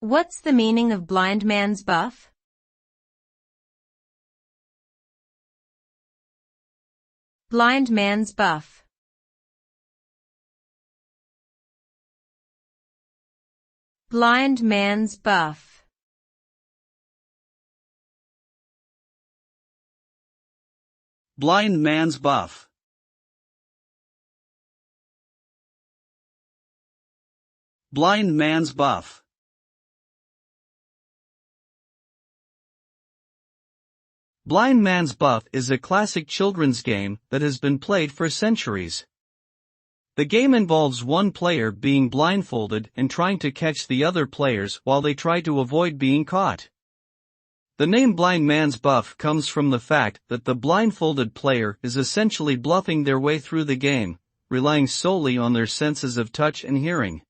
What's the meaning of blind man's buff? Blind man's buff. Blind man's buff. Blind man's buff. Blind man's buff. Blind man's buff is a classic children's game that has been played for centuries. The game involves one player being blindfolded and trying to catch the other players while they try to avoid being caught. The name blind man's buff comes from the fact that the blindfolded player is essentially bluffing their way through the game, relying solely on their senses of touch and hearing.